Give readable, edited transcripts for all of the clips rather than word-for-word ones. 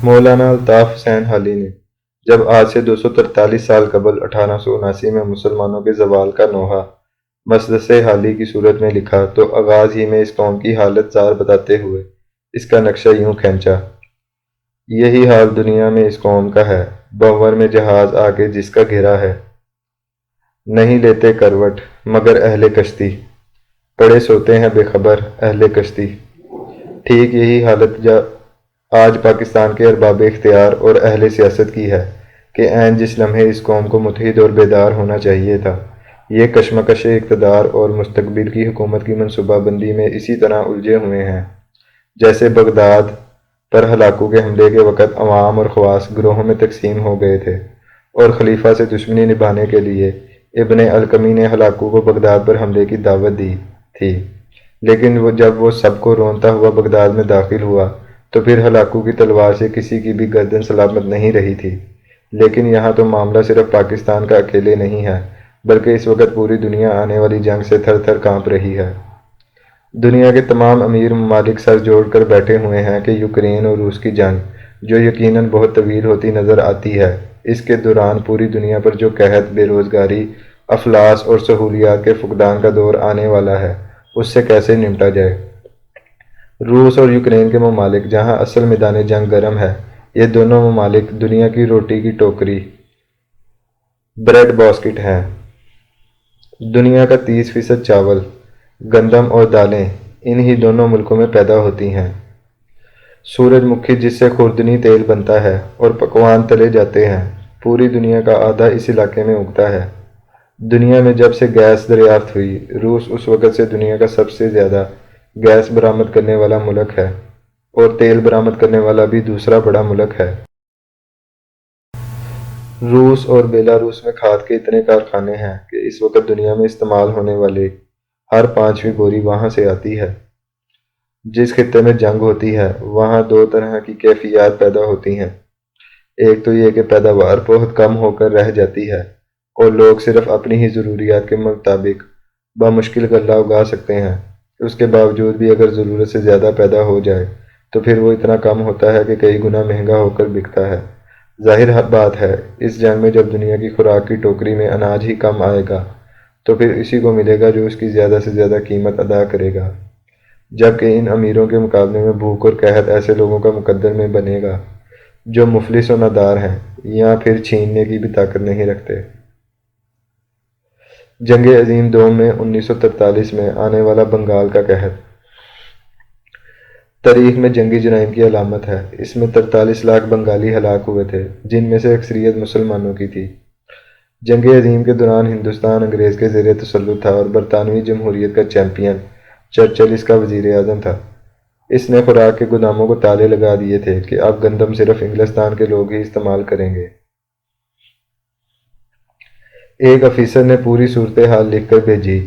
مولانا الطاف حسین حالی نے جب آج سے 243 سال قبل 1879 میں مسلمانوں کے زوال کا نوحہ مسدس حالی کی صورت میں لکھا تو آغاز ہی میں اس قوم کی حالت زار بتاتے ہوئے اس کا نقشہ یوں کھینچا: یہی حال دنیا میں اس قوم کا ہے، بھنور میں جہاز آگے جس کا گھرا ہے، نہیں لیتے کروٹ مگر اہل کشتی، پڑے سوتے ہیں بے خبر اہل کشتی۔ ٹھیک یہی حالت آج پاکستان کے ارباب اختیار اور اہل سیاست کی ہے کہ عین جس لمحے اس قوم کو متحد اور بیدار ہونا چاہیے تھا، یہ کشمکش اقتدار اور مستقبل کی حکومت کی منصوبہ بندی میں اسی طرح الجھے ہوئے ہیں جیسے بغداد پر ہلاکو کے حملے کے وقت عوام اور خواص گروہوں میں تقسیم ہو گئے تھے اور خلیفہ سے دشمنی نبھانے کے لیے ابن القمی نے ہلاکو کو بغداد پر حملے کی دعوت دی تھی، لیکن جب وہ سب کو رونتا ہوا بغداد میں داخل ہوا تو پھر ہلاکو کی تلوار سے کسی کی بھی گردن سلامت نہیں رہی تھی۔ لیکن یہاں تو معاملہ صرف پاکستان کا اکیلے نہیں ہے، بلکہ اس وقت پوری دنیا آنے والی جنگ سے تھر تھر کانپ رہی ہے۔ دنیا کے تمام امیر ممالک سر جوڑ کر بیٹھے ہوئے ہیں کہ یوکرین اور روس کی جنگ، جو یقیناً بہت طویل ہوتی نظر آتی ہے، اس کے دوران پوری دنیا پر جو قحط، بے روزگاری، افلاس اور سہولیات کے فقدان کا دور آنے والا ہے، اس سے کیسے نمٹا جائے۔ روس اور یوکرین کے ممالک، جہاں اصل میدان جنگ گرم ہے، یہ دونوں ممالک دنیا کی روٹی کی ٹوکری، بریڈ باسکٹ ہیں۔ دنیا کا 30% چاول، گندم اور دالیں انہی دونوں ملکوں میں پیدا ہوتی ہیں۔ سورج مکھی جس سے خوردنی تیل بنتا ہے اور پکوان تلے جاتے ہیں، پوری دنیا کا آدھا اس علاقے میں اگتا ہے۔ دنیا میں جب سے گیس دریافت ہوئی، روس اس وقت سے دنیا کا سب سے زیادہ گیس برآمد کرنے والا ملک ہے اور تیل برآمد کرنے والا بھی دوسرا بڑا ملک ہے۔ روس اور بیلاروس میں کھاد کے اتنے کارخانے ہیں کہ اس وقت دنیا میں استعمال ہونے والی ہر 5ویں بوری وہاں سے آتی ہے۔ جس خطے میں جنگ ہوتی ہے، وہاں دو طرح کی کیفیات پیدا ہوتی ہیں۔ ایک تو یہ کہ پیداوار بہت کم ہو کر رہ جاتی ہے اور لوگ صرف اپنی ہی ضروریات کے مطابق بمشکل غلہ اگا سکتے ہیں۔ اس کے باوجود بھی اگر ضرورت سے زیادہ پیدا ہو جائے تو پھر وہ اتنا کم ہوتا ہے کہ کئی گنا مہنگا ہو کر بکتا ہے۔ ظاہر بات ہے، اس جنگ میں جب دنیا کی خوراک کی ٹوکری میں اناج ہی کم آئے گا تو پھر اسی کو ملے گا جو اس کی زیادہ سے زیادہ قیمت ادا کرے گا، جبکہ ان امیروں کے مقابلے میں بھوک اور قحط ایسے لوگوں کا مقدر میں بنے گا جو مفلس و نادار ہیں یا پھر چھیننے کی بھی طاقت نہیں رکھتے۔ جنگ عظیم دوم میں 1943 میں آنے والا بنگال کا قحط تاریخ میں جنگی جرائم کی علامت ہے۔ اس میں 43 لاکھ بنگالی ہلاک ہوئے تھے، جن میں سے اکثریت مسلمانوں کی تھی۔ جنگ عظیم کے دوران ہندوستان انگریز کے زیر تسلط تھا اور برطانوی جمہوریت کا چیمپئن چرچل اس کا وزیر اعظم تھا۔ اس نے خوراک کے گوداموں کو تالے لگا دیے تھے کہ اب گندم صرف انگلستان کے لوگ ہی استعمال کریں گے۔ ایک افیسر نے پوری صورتحال لکھ کر بھیجی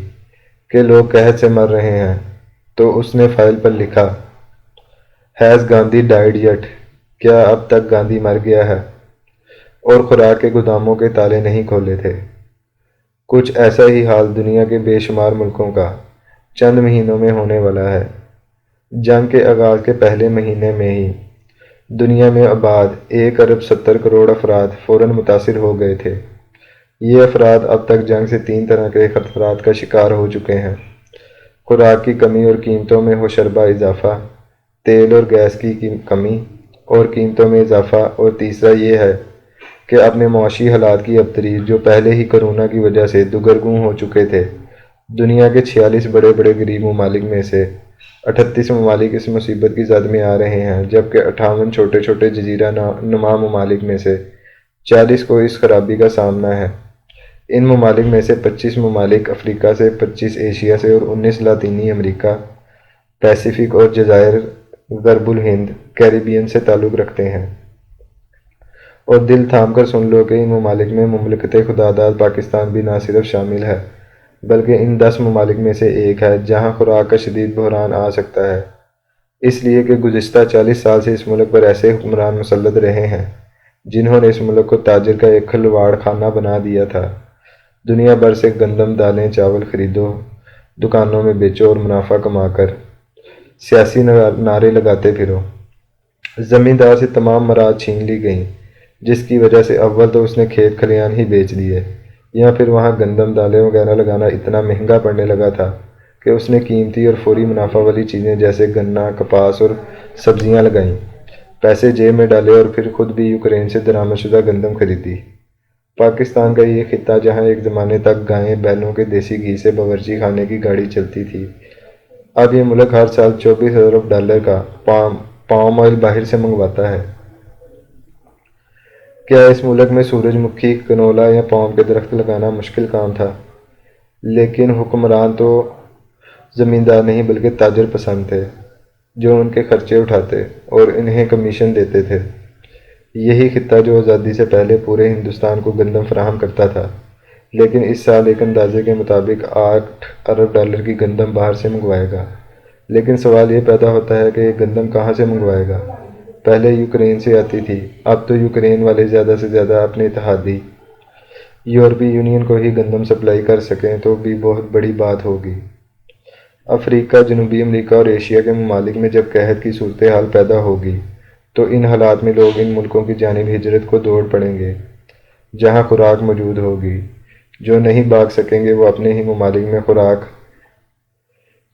کہ لوگ قحط سے مر رہے ہیں، تو اس نے فائل پر لکھا: ہیز گاندھی ڈائیڈ یٹ؟ کیا اب تک گاندھی مر گیا ہے؟ اور خوراک کے گوداموں کے تالے نہیں کھولے تھے۔ کچھ ایسا ہی حال دنیا کے بے شمار ملکوں کا چند مہینوں میں ہونے والا ہے۔ جنگ کے آغاز کے پہلے مہینے میں ہی دنیا میں آباد 1 ارب 70 کروڑ افراد فوراً متاثر ہو گئے تھے۔ یہ افراد اب تک جنگ سے 3 طرح کے خطرات کا شکار ہو چکے ہیں: خوراک کی کمی اور قیمتوں میں ہوشربا اضافہ، تیل اور گیس کی کمی اور قیمتوں میں اضافہ، اور تیسرا یہ ہے کہ اپنے معاشی حالات کی ابتری، جو پہلے ہی کرونا کی وجہ سے دگرگوں ہو چکے تھے۔ دنیا کے 46 بڑے بڑے غریب ممالک میں سے 38 ممالک اس مصیبت کی زد میں آ رہے ہیں، جبکہ 58 چھوٹے چھوٹے جزیرہ نما ممالک میں سے 40 کو اس خرابی کا سامنا ہے۔ ان ممالک میں سے 25 ممالک افریقہ سے، 25 ایشیا سے اور 19 لاطینی امریکہ، پیسیفک اور جزائر غرب الہند کیریبین سے تعلق رکھتے ہیں۔ اور دل تھام کر سن لو کہ ان ممالک میں مملکت خداداد پاکستان بھی نہ صرف شامل ہے، بلکہ ان 10 ممالک میں سے ایک ہے جہاں خوراک کا شدید بحران آ سکتا ہے، اس لیے کہ گزشتہ 40 سال سے اس ملک پر ایسے حکمران مسلط رہے ہیں جنہوں نے اس ملک کو تاجر کا ایک کھلواڑ خانہ بنا دیا تھا۔ دنیا بھر سے گندم، دالیں، چاول خریدو، دکانوں میں بیچو اور منافع کما کر سیاسی نعرے لگاتے پھرو۔ زمیندار سے تمام مراد چھین لی گئیں، جس کی وجہ سے اول تو اس نے کھیت کھلیان ہی بیچ دیے، یا پھر وہاں گندم دالیں وغیرہ لگانا اتنا مہنگا پڑنے لگا تھا کہ اس نے قیمتی اور فوری منافع والی چیزیں جیسے گنا، کپاس اور سبزیاں لگائیں، پیسے جیب میں ڈالے اور پھر خود بھی یوکرین سے درآمد شدہ گندم خریدی۔ پاکستان کا یہ خطہ، جہاں ایک زمانے تک گائیں بیلوں کے دیسی گھی سے باورچی خانے کی گاڑی چلتی تھی، اب یہ ملک ہر سال 24 ارب ڈالر کا پام آئل باہر سے منگواتا ہے۔ کیا اس ملک میں سورج مکھی، کنولا یا پام کے درخت لگانا مشکل کام تھا؟ لیکن حکمران تو زمیندار نہیں بلکہ تاجر پسند تھے، جو ان کے خرچے اٹھاتے اور انہیں کمیشن دیتے تھے۔ یہی خطہ جو آزادی سے پہلے پورے ہندوستان کو گندم فراہم کرتا تھا، لیکن اس سال ایک اندازے کے مطابق 8 ارب ڈالر کی گندم باہر سے منگوائے گا۔ لیکن سوال یہ پیدا ہوتا ہے کہ یہ گندم کہاں سے منگوائے گا؟ پہلے یوکرین سے آتی تھی، اب تو یوکرین والے زیادہ سے زیادہ اپنے اتحادی یورپی یونین کو ہی گندم سپلائی کر سکیں تو بھی بہت بڑی بات ہوگی۔ افریقہ، جنوبی امریکہ اور ایشیا کے ممالک میں جب قحط کی صورتحال پیدا ہوگی تو ان حالات میں لوگ ان ملکوں کی جانب ہجرت کو دوڑ پڑیں گے جہاں خوراک موجود ہوگی۔ جو نہیں بھاگ سکیں گے وہ اپنے ہی ممالک میں خوراک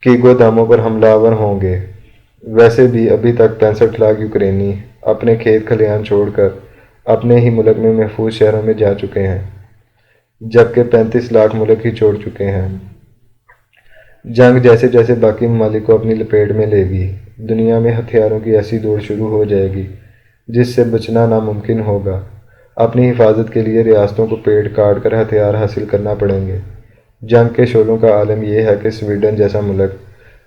کی گوداموں پر حملہ آور ہوں گے۔ ویسے بھی ابھی تک 65 لاکھ یوکرینی اپنے کھیت کھلیان چھوڑ کر اپنے ہی ملک میں محفوظ شہروں میں جا چکے ہیں، جبکہ 35 لاکھ ملک ہی چھوڑ چکے ہیں۔ جنگ جیسے جیسے باقی ممالک کو اپنی لپیٹ میں لے گی، دنیا میں ہتھیاروں کی ایسی دوڑ شروع ہو جائے گی جس سے بچنا ناممکن ہوگا۔ اپنی حفاظت کے لیے ریاستوں کو پیٹ کاٹ کر ہتھیار حاصل کرنا پڑیں گے۔ جنگ کے شعلوں کا عالم یہ ہے کہ سویڈن جیسا ملک،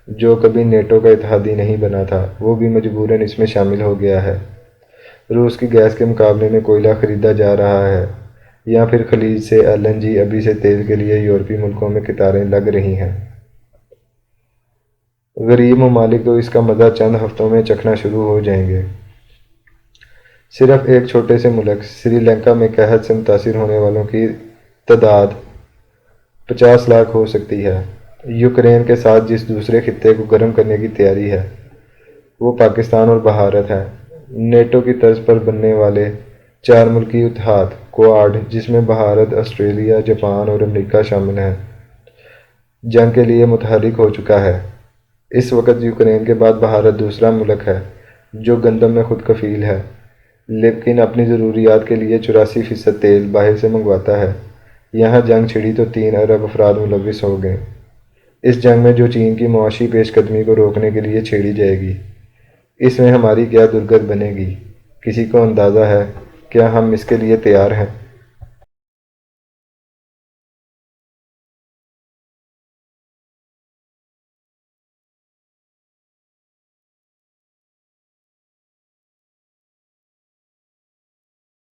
جو کبھی نیٹو کا اتحادی نہیں بنا تھا، وہ بھی مجبوراً اس میں شامل ہو گیا ہے۔ روس کی گیس کے مقابلے میں کوئلہ خریدا جا رہا ہے، یا پھر خلیج سے LNG ابھی سے تیل کے لیے یورپی ملکوں میں قطاریں لگ رہی ہیں۔ غریب ممالک تو اس کا مزہ چند ہفتوں میں چکھنا شروع ہو جائیں گے۔ صرف ایک چھوٹے سے ملک سری لنکا میں قحط سے متاثر ہونے والوں کی تعداد 50 لاکھ ہو سکتی ہے۔ یوکرین کے ساتھ جس دوسرے خطے کو گرم کرنے کی تیاری ہے وہ پاکستان اور بھارت ہے۔ نیٹو کی طرز پر بننے والے 4 ملکی اتحاد کوآڈ، جس میں بھارت، آسٹریلیا، جاپان اور امریکہ شامل ہیں، جنگ کے لیے متحرک ہو چکا ہے۔ اس وقت یوکرین کے بعد بھارت دوسرا ملک ہے جو گندم میں خود کفیل ہے، لیکن اپنی ضروریات کے لیے 84% تیل باہر سے منگواتا ہے۔ یہاں جنگ چھڑی تو 3 ارب افراد ملوث ہو گئے۔ اس جنگ میں جو چین کی معاشی پیش قدمی کو روکنے کے لیے چھیڑی جائے گی، اس میں ہماری کیا درگت بنے گی، کسی کو اندازہ ہے؟ کیا ہم اس کے لیے تیار ہیں؟